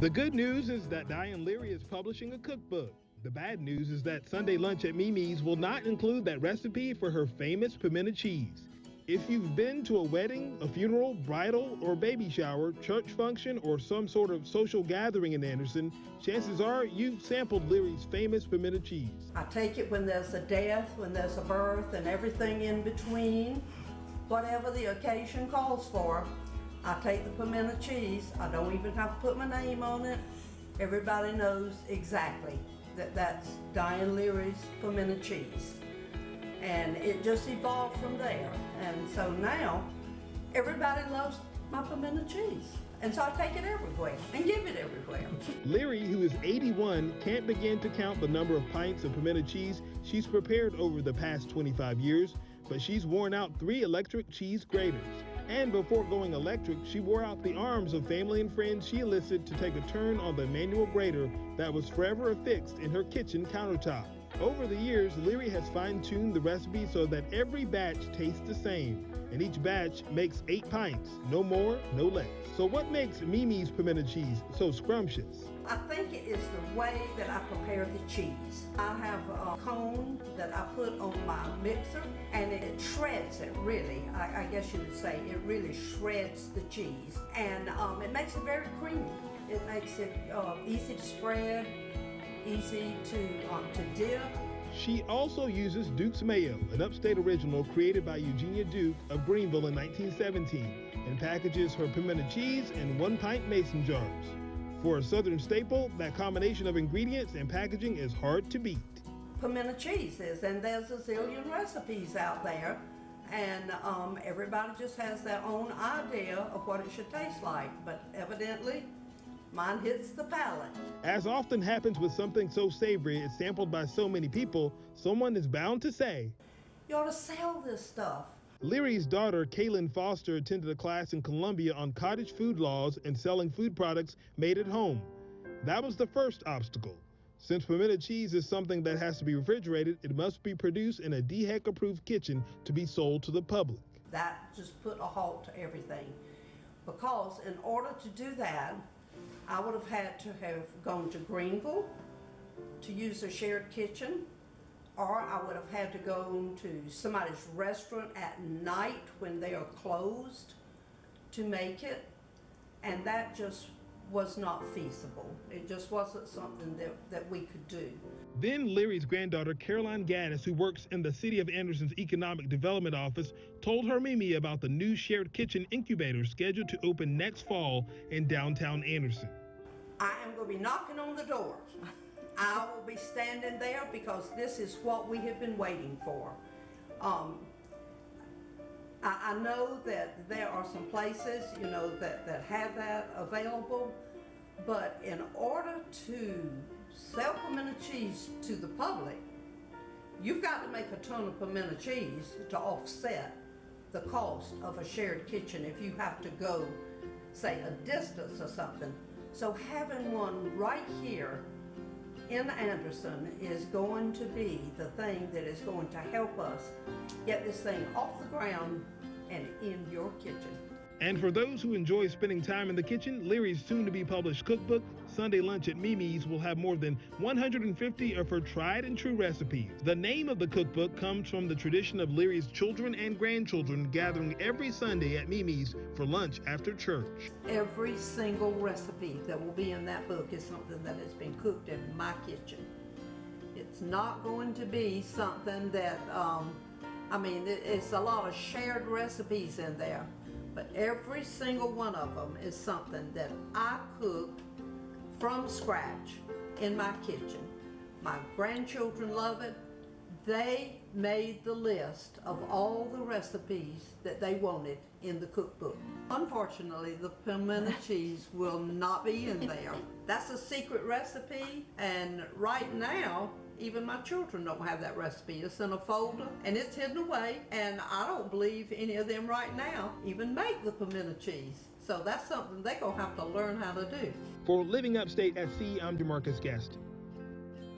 The good news is that Diane Leary is publishing a cookbook. The bad news is that Sunday lunch at Mimi's will not include that recipe for her famous pimento cheese. If you've been to a wedding, a funeral, bridal, or baby shower, church function, or some sort of social gathering in Anderson, chances are you've sampled Leary's famous pimento cheese. I take it when there's a death, when there's a birth, and everything in between, whatever the occasion calls for. I take the pimento cheese. I don't even have to put my name on it. Everybody knows exactly that that's Diane Leary's pimento cheese. And it just evolved from there. And so now, everybody loves my pimento cheese. And so I take it everywhere and give it everywhere. Leary, who is 81, can't begin to count the number of pints of pimento cheese she's prepared over the past 25 years, but she's worn out 3 electric cheese graters. And before going electric, she wore out the arms of family and friends she enlisted to take a turn on the manual grater that was forever affixed in her kitchen countertop. Over the years, Leary has fine-tuned the recipe so that every batch tastes the same, and each batch makes 8 pints, no more, no less. So what makes Mimi's pimento cheese so scrumptious? I think it is the way that I prepare the cheese. I have a cone that I put on my mixer, and it shreds it really. I guess you would say it really shreds the cheese, and it makes it very creamy. It makes it easy to spread, easy to dip. She also uses Duke's Mayo, an upstate original created by Eugenia Duke of Greenville in 1917, and packages her pimento cheese in 1-pint mason jars. For a southern staple, that combination of ingredients and packaging is hard to beat. Pimento cheese is, and there's a zillion recipes out there, and everybody just has their own idea of what it should taste like, but evidently, mine hits the palate. As often happens with something so savory it's sampled by so many people, someone is bound to say, "You ought to sell this stuff." Leary's daughter, Kaylin Foster, attended a class in Columbia on cottage food laws and selling food products made at home. That was the first obstacle. Since pimento cheese is something that has to be refrigerated, it must be produced in a DHEC-approved kitchen to be sold to the public. That just put a halt to everything, because in order to do that, I would have had to have gone to Greenville to use a shared kitchen, or I would have had to go to somebody's restaurant at night when they are closed to make it, and that just was not feasible. It just wasn't something that we could do. Then Leary's granddaughter, Caroline Gaddis, who works in the City of Anderson's Economic Development Office, told her Mimi about the new shared kitchen incubator scheduled to open next fall in downtown Anderson. I am going to be knocking on the door. I will be standing there because this is what we have been waiting for. I know that there are some places, that have that available, but in order to sell pimento cheese to the public, you've got to make a ton of pimento cheese to offset the cost of a shared kitchen if you have to go, say, a distance or something. So having one right here in Anderson is going to be the thing that is going to help us get this thing off the ground and in your kitchen. And for those who enjoy spending time in the kitchen, Leary's soon-to-be published cookbook, Sunday Lunch at Mimi's, will have more than 150 of her tried-and-true recipes. The name of the cookbook comes from the tradition of Leary's children and grandchildren gathering every Sunday at Mimi's for lunch after church. Every single recipe that will be in that book is something that has been cooked in my kitchen. It's not going to be something that, it's a lot of shared recipes in there. But every single one of them is something that I cooked from scratch in my kitchen. My grandchildren love it. They made the list of all the recipes that they wanted in the cookbook. Unfortunately, the pimento cheese will not be in there. That's a secret recipe, and right now, even my children don't have that recipe. It's in a folder and it's hidden away, and I don't believe any of them right now even make the pimento cheese. So that's something they're gonna have to learn how to do. For Living Upstate at Sea, I'm DeMarcus Gaston.